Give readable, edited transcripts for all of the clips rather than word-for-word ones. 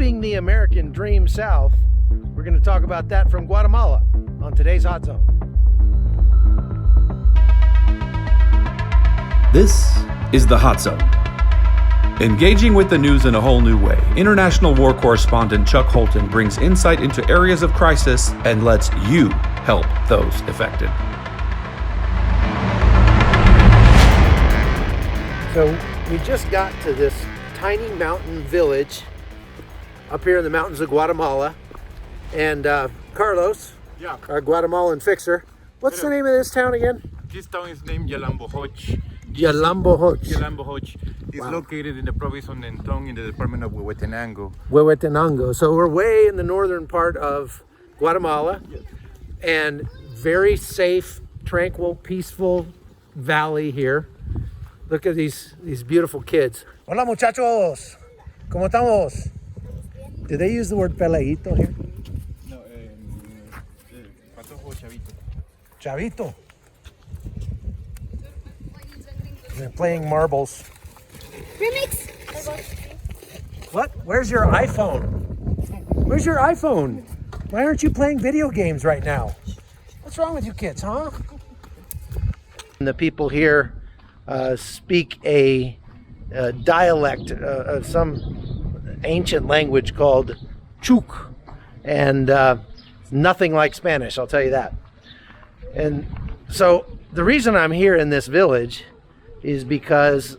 moving the American dream south. We're going to talk about that from Guatemala on today's Hot Zone. This is the Hot Zone. Engaging with the news in a whole new way, international war correspondent Chuck Holton brings insight into areas of crisis and lets you help those affected. So we just got to this tiny mountain village up here in the mountains of Guatemala. And Carlos, our Guatemalan fixer, what's the name of this town again? This town is named Yalambojoch. Yalambojoch. Yalambojoch. It's located in the province of Nentong in the department of Huehuetenango. Huehuetenango. So we're way in the northern part of Guatemala, and very safe, tranquil, peaceful valley here. Look at these beautiful kids. Hola muchachos, ¿cómo estamos? Did they use the word peleito here? No, patojo chavito. Chavito. They're playing marbles. Remix. What? Where's your iPhone? Where's your iPhone? Why aren't you playing video games right now? What's wrong with you kids, huh? And the people here speak a dialect of some ancient language called Chuk, and nothing like Spanish, I'll tell you that. And so the reason I'm here in this village is because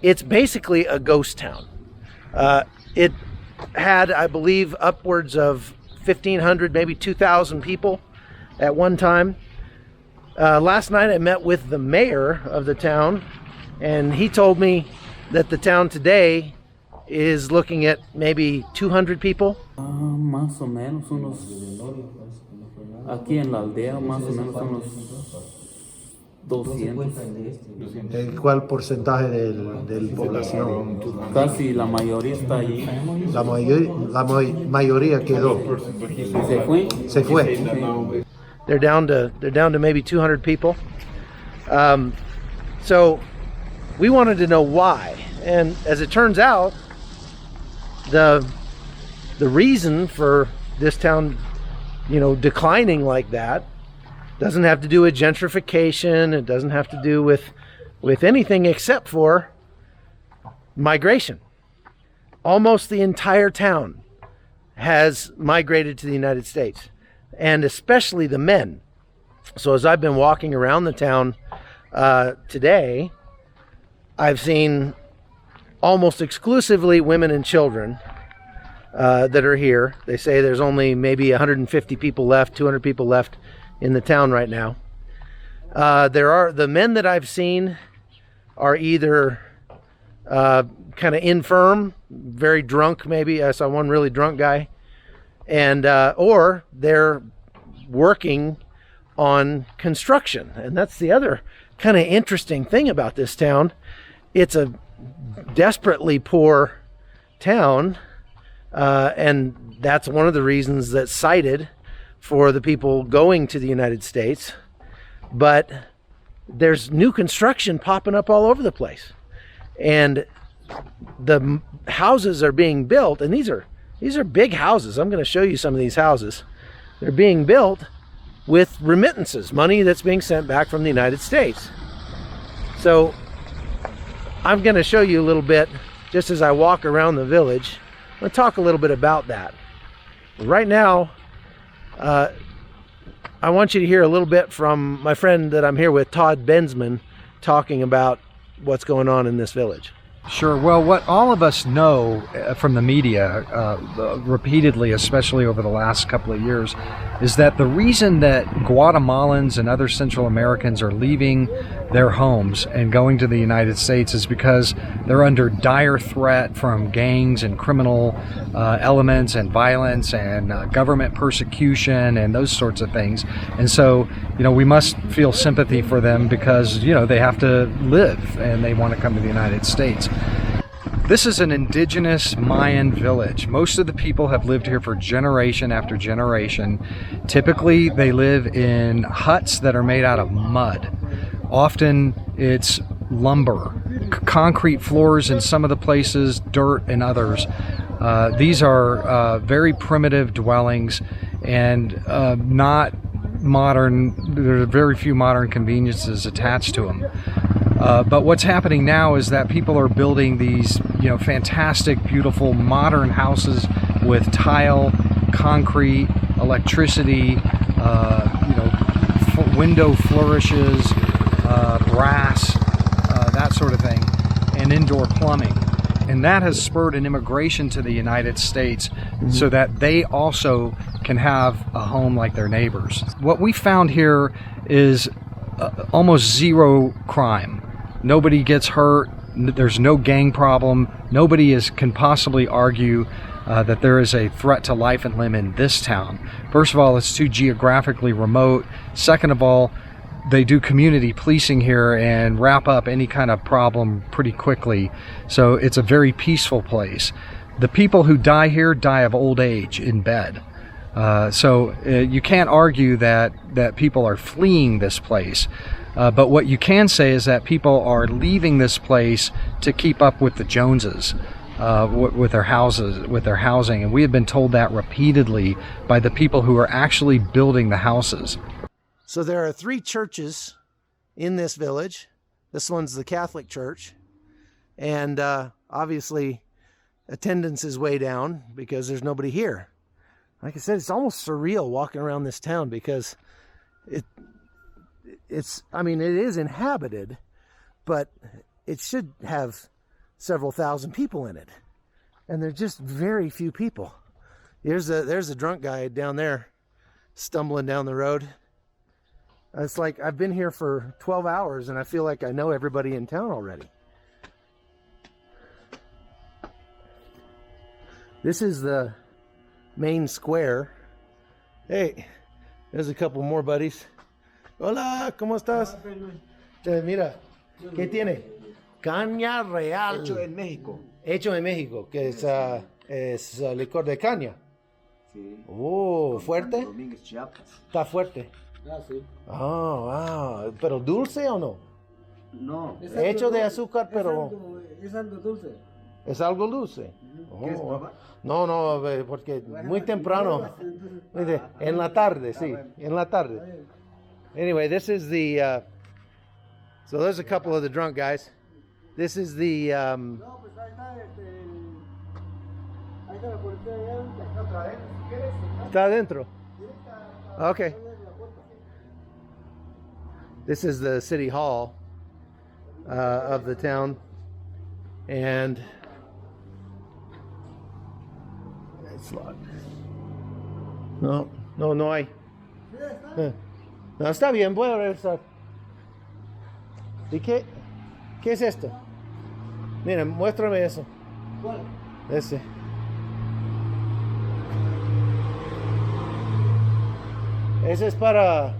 it's basically a ghost town. It had, I believe, upwards of 1,500, maybe 2,000 people at one time. Last night I met with the mayor of the town, and he told me that the town today is looking at maybe 200 people. Más o menos unos, aquí en la aldea más o menos unos 200. ¿Cuál porcentaje del población? Casi la mayoría está allí. La mayoría quedó. Se fue. They're down to maybe 200 people. So we wanted to know why, and as it turns out, the reason for this town, declining like that, doesn't have to do with gentrification. It doesn't have to do with anything except for migration. Almost the entire town has migrated to the United States, and especially the men. So as I've been walking around the town today, I've seen almost exclusively women and children that are here. They say there's only maybe 150 people left, 200 people left in the town right now. The men that I've seen are either kind of infirm, very drunk maybe. I saw one really drunk guy, and or they're working on construction. And that's the other kind of interesting thing about this town. It's a desperately poor town, and that's one of the reasons that's cited for the people going to the United States. But there's new construction popping up all over the place, and the houses are being built, and these are big houses. I'm going to show you some of these houses. They're being built with remittances, money that's being sent back from the United States. So I'm going to show you a little bit just as I walk around the village. I'm going to talk a little bit about that. Right now, I want you to hear a little bit from my friend that I'm here with, Todd Bensman, talking about what's going on in this village. Sure. Well, what all of us know from the media repeatedly, especially over the last couple of years, is that the reason that Guatemalans and other Central Americans are leaving their homes and going to the United States is because they're under dire threat from gangs and criminal elements and violence and government persecution and those sorts of things. And so, we must feel sympathy for them because, they have to live and they want to come to the United States. This is an indigenous Mayan village. Most of the people have lived here for generation after generation. Typically, they live in huts that are made out of mud. Often it's lumber, concrete floors in some of the places, dirt in others. These are very primitive dwellings and not modern. There are very few modern conveniences attached to them. But what's happening now is that people are building these, fantastic, beautiful, modern houses with tile, concrete, electricity, window flourishes, brass, that sort of thing, and indoor plumbing. And that has spurred an immigration to the United States so that they also can have a home like their neighbors. What we found here is almost zero crime. Nobody gets hurt. There's no gang problem. Nobody can possibly argue that there is a threat to life and limb in this town. First of all, it's too geographically remote. Second of all, they do community policing here and wrap up any kind of problem pretty quickly. So it's a very peaceful place. The people who die here die of old age in bed. So you can't argue that people are fleeing this place. But what you can say is that people are leaving this place to keep up with the Joneses, with their houses, with their housing. And we have been told that repeatedly by the people who are actually building the houses. So there are 3 churches in this village. This one's the Catholic Church. And obviously attendance is way down because there's nobody here. Like I said, it's almost surreal walking around this town because it is inhabited, but it should have several thousand people in it. And there's just very few people. There's a drunk guy down there stumbling down the road. It's like I've been here for 12 hours and I feel like I know everybody in town already. This is the main square. Hey, there's a couple more buddies. Hola, ¿cómo estás? Mira, ¿qué tiene? Caña real. Hecho en México. Hecho en México, que es licor de caña. Sí. Oh, ¿fuerte? Domínguez, Chiapas. Está fuerte. Ah, sí. Oh, wow. ¿Pero dulce o no? No. Hecho de azúcar, pero... Es algo dulce. ¿Es algo dulce? ¿Quieres Oh. probar? No, porque muy temprano. En la tarde, sí. En la tarde. Anyway, this is the... so there's a couple of the drunk guys. This is the... No, pues ahí está, ahí está la policía allá. Otra vez, si quieres. Está adentro. Okay. This is the city hall of the town, and it's locked. No hay. No, está bien, voy a regresar. ¿Y qué es esto? Miren, muéstrame eso. ¿Cuál? Ese. Ese es para...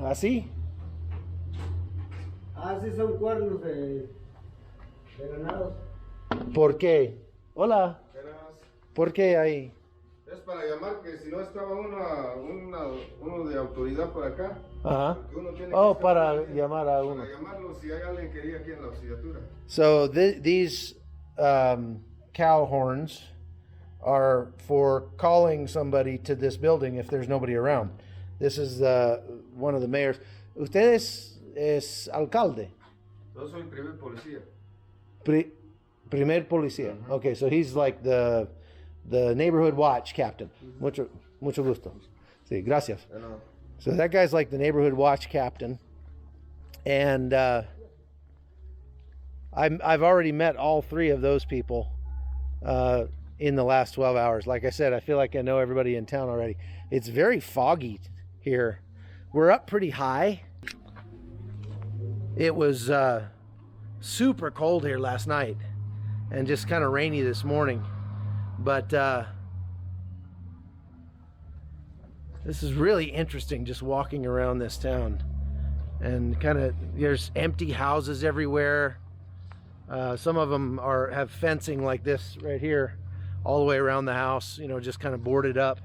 ¿Así? Ah, sí, son cuernos de ganados. ¿Por qué? Hola. ¿Por qué hay? Es para llamar que si no estaba uno de autoridad por acá. Ajá. Uno tiene Oh, que para estar aquí, llamar a uno. Para llamarlo si hay alguien que quería aquí en la auxiliatura. So these cow horns are for calling somebody to this building if there's nobody around. This is one of the mayors. ¿Usted es alcalde? Yo soy primer policía. Primer policía. Okay, so he's like the neighborhood watch captain. Mucho gusto. Sí, gracias. So that guy's like the neighborhood watch captain. And I've already met all 3 of those people in the last 12 hours. Like I said, I feel like I know everybody in town already. It's very foggy here. We're up pretty high. It was super cold here last night and just kind of rainy this morning. But this is really interesting just walking around this town. And kind of, there's empty houses everywhere. Some of them have fencing like this right here all the way around the house, just kind of boarded up.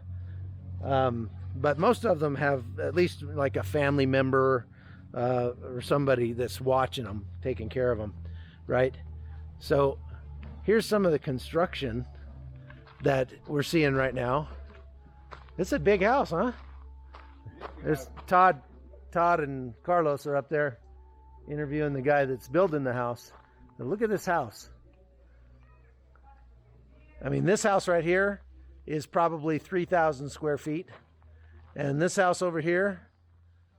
But most of them have at least like a family member or somebody that's watching them, taking care of them, right? So here's some of the construction that we're seeing right now. It's a big house, huh? There's Todd and Carlos are up there interviewing the guy that's building the house. Now look at this house. I mean, this house right here is probably 3,000 square feet. And this house over here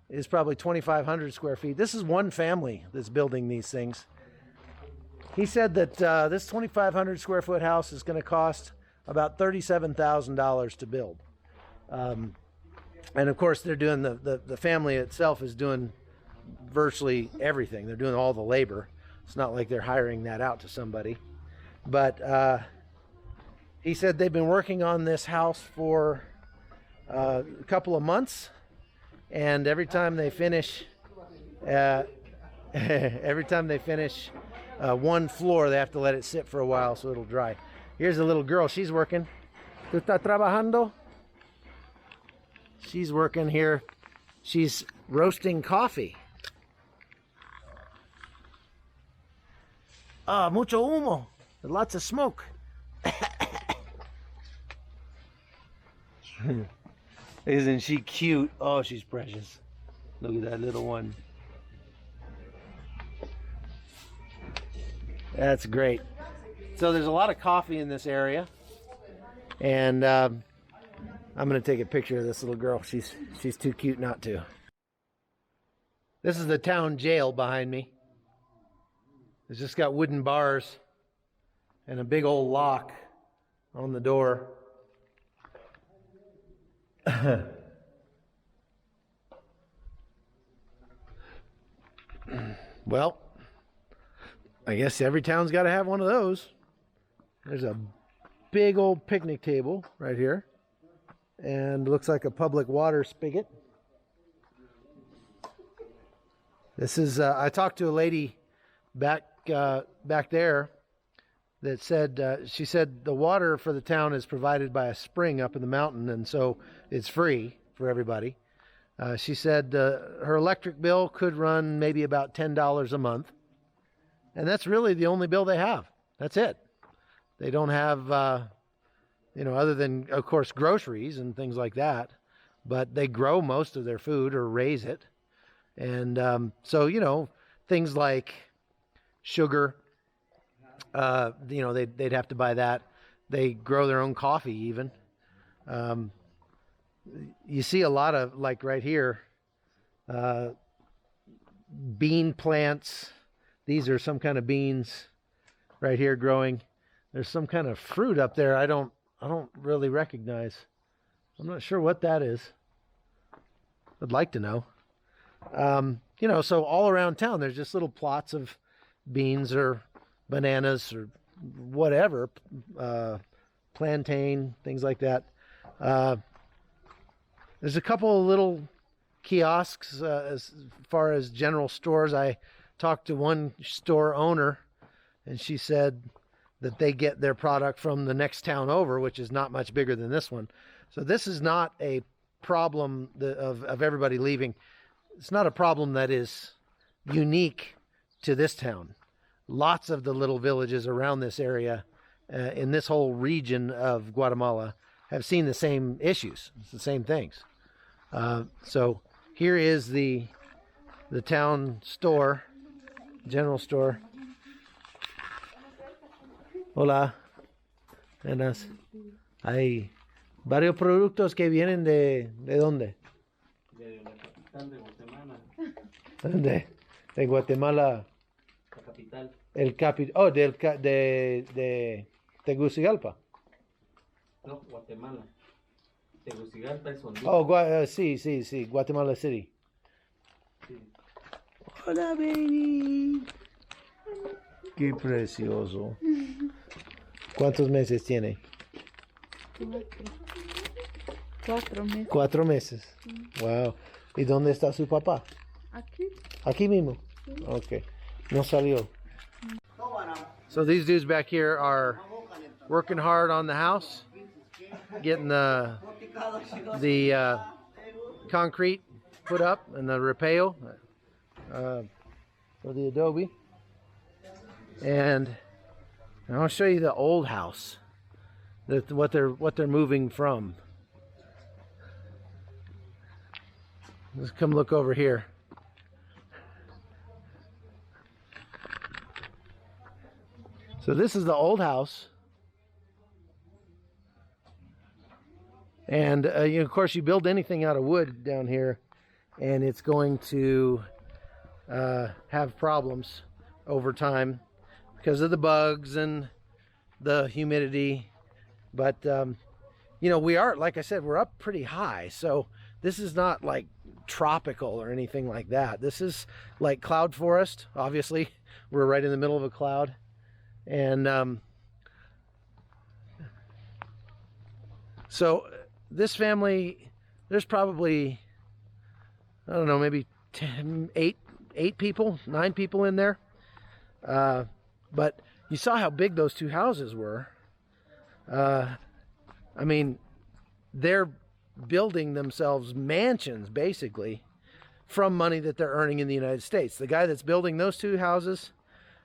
is probably 2,500 square feet. This is one family that's building these things. He said that this 2,500 square foot house is going to cost about $37,000 to build. And of course, they're doing the family itself is doing virtually everything. They're doing all the labor. It's not like they're hiring that out to somebody. But he said they've been working on this house for a couple of months, and every time they finish one floor, they have to let it sit for a while so it'll dry. Here's a little girl. She's working. ¿Tú estás trabajando? She's working here. She's roasting coffee. Mucho humo. Lots of smoke. Isn't she cute? Oh, she's precious. Look at that little one. That's great. So there's a lot of coffee in this area, and I'm going to take a picture of this little girl. She's too cute not to. This is the town jail behind me. It's just got wooden bars and a big old lock on the door. Well, I guess every town's got to have one of those. There's a big old picnic table right here, and looks like a public water spigot. This is I talked to a lady back there that said she said the water for the town is provided by a spring up in the mountain, and so it's free for everybody. She said her electric bill could run maybe about $10 a month, and that's really the only bill they have. That's it. They don't have other than of course groceries and things like that, but they grow most of their food or raise it, and so things like sugar. They'd have to buy that. They grow their own coffee even. You see a lot of, like right here, bean plants. These are some kind of beans right here growing. There's some kind of fruit up there I don't really recognize. I'm not sure what that is. I'd like to know. So all around town there's just little plots of beans or bananas or whatever, plantain, things like that. There's a couple of little kiosks as far as general stores. I talked to one store owner, and she said that they get their product from the next town over, which is not much bigger than this one. So this is not a problem of everybody leaving. It's not a problem that is unique to this town. Lots of the little villages around this area, in this whole region of Guatemala, have seen the same issues. It's the same things. So here is the town store, general store. Hola. Buenas. Hay varios productos que vienen ¿de dónde? De la capital de Guatemala. ¿Dónde? De Guatemala. La capital. De Tegucigalpa. No, Guatemala. Tegucigalpa es Honduras. Oh, sí, Guatemala City. Sí. Hola, baby. Qué precioso. ¿Cuántos meses tiene? 4 meses. 4 meses. Wow. ¿Y dónde está su papá? Aquí. Aquí mismo. Okay. No salió. So these dudes back here are working hard on the house, getting the concrete put up and the repale for the adobe. And And I'll show you the old house, what they're moving from. Let's come look over here. So this is the old house. And of course, you build anything out of wood down here, and it's going to have problems over time because of the bugs and the humidity. But we are, like I said, we're up pretty high, so this is not like tropical or anything like that. This is like cloud forest. Obviously, we're right in the middle of a cloud, and so this family, there's probably, I don't know, maybe 8 people, 9 people in there. But you saw how big those 2 houses were. I mean, they're building themselves mansions, basically, from money that they're earning in the United States. The guy that's building those 2 houses,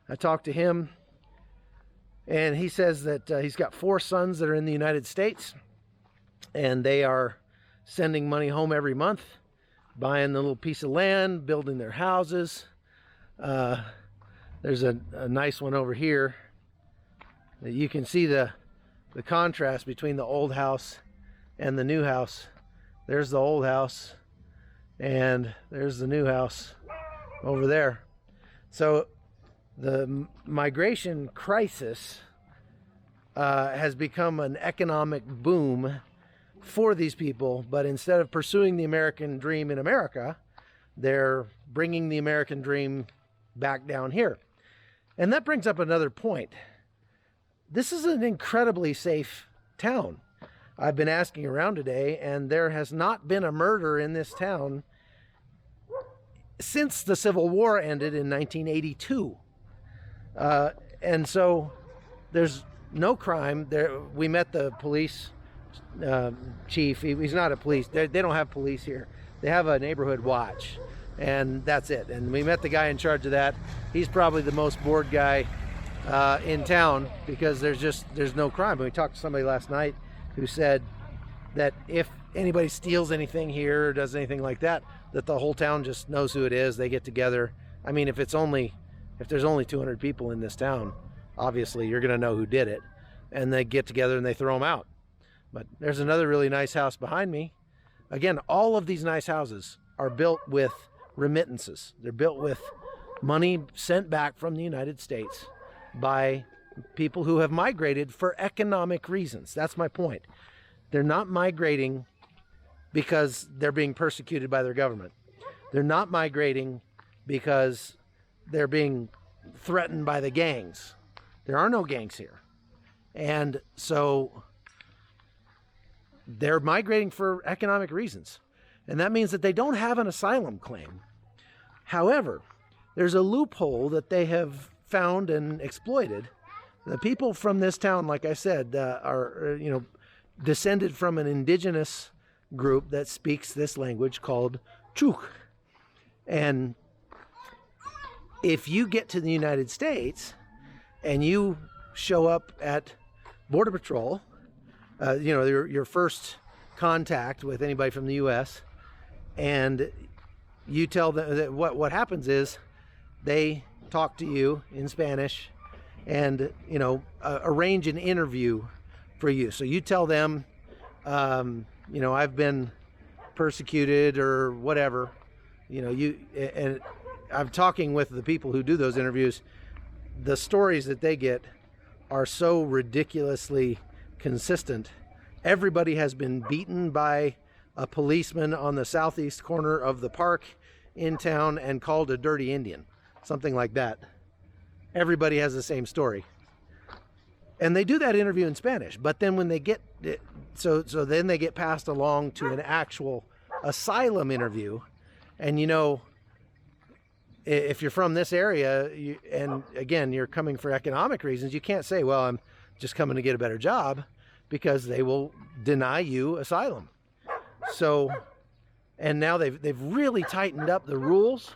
I talked to him, and he says that he's got 4 sons that are in the United States, and they are sending money home every month, buying the little piece of land, building their houses. There's a nice one over here. You can see the contrast between the old house and the new house. There's the old house, and there's the new house over there. So the migration crisis has become an economic boom for these people, but instead of pursuing the American dream in America, they're bringing the American dream back down here. And that brings up another point. This is an incredibly safe town. I've been asking around today, and there has not been a murder in this town since the Civil War ended in 1982. And so there's no crime there. We met the police chief. He's not a police. They don't have police here. They have a neighborhood watch, and that's it. And we met the guy in charge of that. He's probably the most bored guy in town because there's no crime. But we talked to somebody last night who said that if anybody steals anything here or does anything like that, that the whole town just knows who it is. They get together. I mean, if there's only 200 people in this town, obviously you're going to know who did it, and they get together and they throw them out. But there's another really nice house behind me. Again, all of these nice houses are built with remittances. They're built with money sent back from the United States by people who have migrated for economic reasons. That's my point. They're not migrating because they're being persecuted by their government. They're not migrating because they're being threatened by the gangs. There are no gangs here. And so they're migrating for economic reasons. And that means that they don't have an asylum claim. However, there's a loophole that they have found and exploited. The people from this town, like I said, are descended from an indigenous group that speaks this language called Chuk. And if you get to the United States and you show up at Border Patrol, your first contact with anybody from the U.S., and you tell them that what happens is they talk to you in Spanish and arrange an interview for you. So you tell them, I've been persecuted or whatever. And I'm talking with the people who do those interviews. The stories that they get are so ridiculously consistent. Everybody has been beaten by a policeman on the southeast corner of the park in town and called a dirty Indian, something like that. Everybody has the same story. And they do that interview in Spanish, but then when they get then they get passed along to an actual asylum interview. And if you're from this area, and again, you're coming for economic reasons, you can't say, well, I'm just coming to get a better job, because they will deny you asylum. So, and now they've really tightened up the rules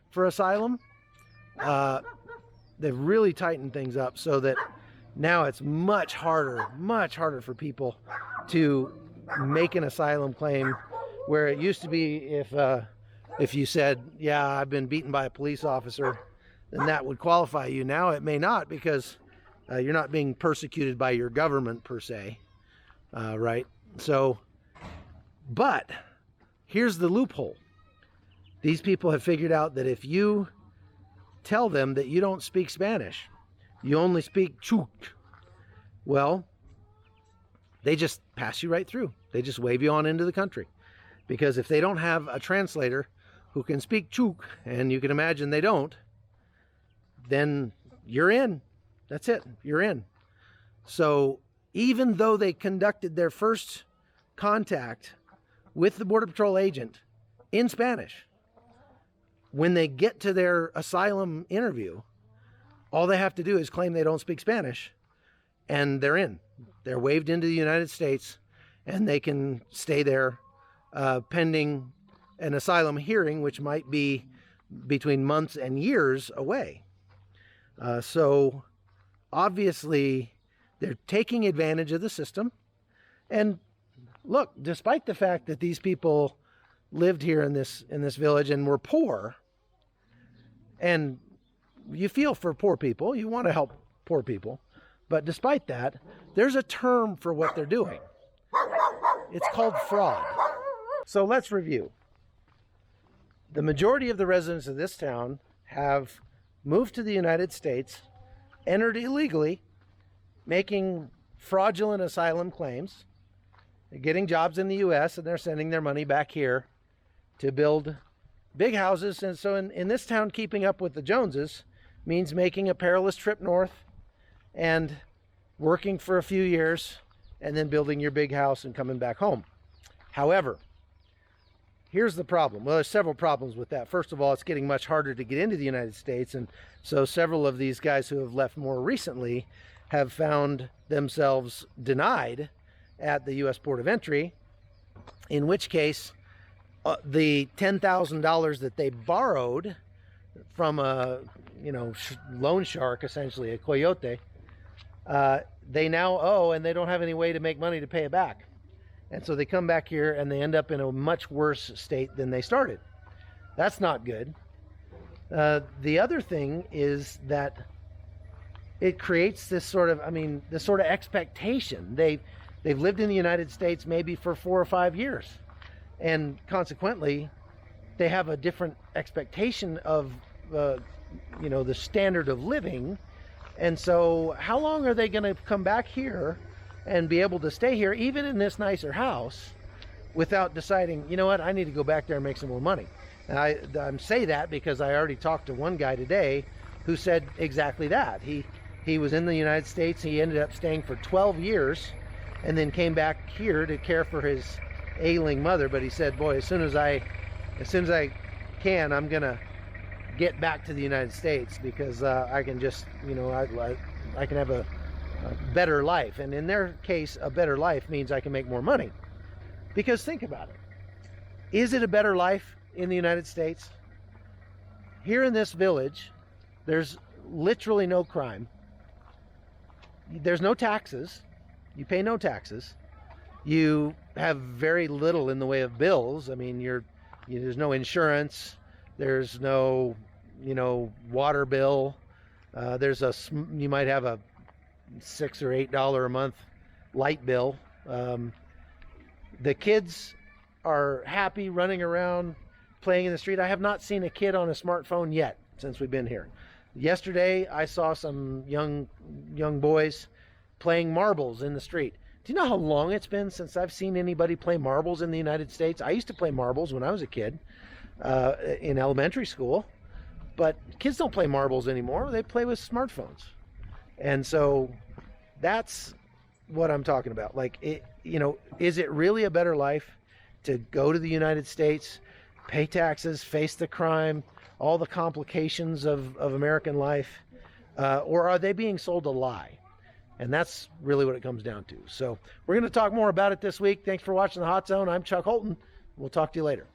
for asylum. They've really tightened things up so that Now it's much harder for people to make an asylum claim, where it used to be if you said, yeah, I've been beaten by a police officer, then that would qualify you. Now it may not, because you're not being persecuted by your government per se, right? So, but here's the loophole. These people have figured out that if you tell them that you don't speak Spanish, you only speak Chuk, well, they just pass you right through. They just wave you on into the country. Because if they don't have a translator who can speak Chuk, and you can imagine they don't, then you're in. That's it. You're in. So even though they conducted their first contact with the Border Patrol agent in Spanish, when they get to their asylum interview, all they have to do is claim they don't speak Spanish, and they're in. They're waved into the United States, and they can stay there pending an asylum hearing, which might be between months and years away. So obviously they're taking advantage of the system. And look, despite the fact that these people lived here in this village and were poor, and you feel for poor people, you want to help poor people, but despite that, there's a term for what they're doing. It's called fraud. So let's review. The majority of the residents of this town have moved to the United States, entered illegally, making fraudulent asylum claims, getting jobs in the U.S., and they're sending their money back here to build big houses. And so in this town, keeping up with the Joneses means making a perilous trip north and working for a few years and then building your big house and coming back home. However, here's the problem. Well, there's several problems with that. First of all, it's getting much harder to get into the United States. And so several of these guys who have left more recently have found themselves denied at the U.S. Port of Entry, in which case the $10,000 that they borrowed from a loan shark, essentially a coyote, they now owe, and they don't have any way to make money to pay it back. And so they come back here and they end up in a much worse state than they started. That's not good. The other thing is that it creates this sort of expectation. They've lived in the United States maybe for 4 or 5 years, and consequently they have a different expectation of the standard of living. And so how long are they going to come back here and be able to stay here, even in this nicer house, without deciding, you know what, I need to go back there and make some more money? And I say that because I already talked to one guy today who said exactly that. He was in the United States. He ended up staying for 12 years and then came back here to care for his ailing mother. But he said, boy, as soon as I can, I'm gonna get back to the United States, because I can just, I can have a better life. And in their case, a better life means I can make more money. Because think about it. Is it a better life in the United States? Here in this village, there's literally no crime. There's no taxes. You pay no taxes. You have very little in the way of bills. I mean, there's no insurance. There's no, water bill. You might have a $6 or $8 a month light bill. The kids are happy running around, playing in the street. I have not seen a kid on a smartphone yet since we've been here. Yesterday, I saw some young boys playing marbles in the street. Do you know how long it's been since I've seen anybody play marbles in the United States? I used to play marbles when I was a kid in elementary school, but kids don't play marbles anymore. They play with smartphones. And so that's what I'm talking about. Like, is it really a better life to go to the United States, pay taxes, face the crime, all the complications of American life, or are they being sold a lie? And that's really what it comes down to. So we're going to talk more about it this week. Thanks for watching The Hot Zone. I'm Chuck Holton. We'll talk to you later.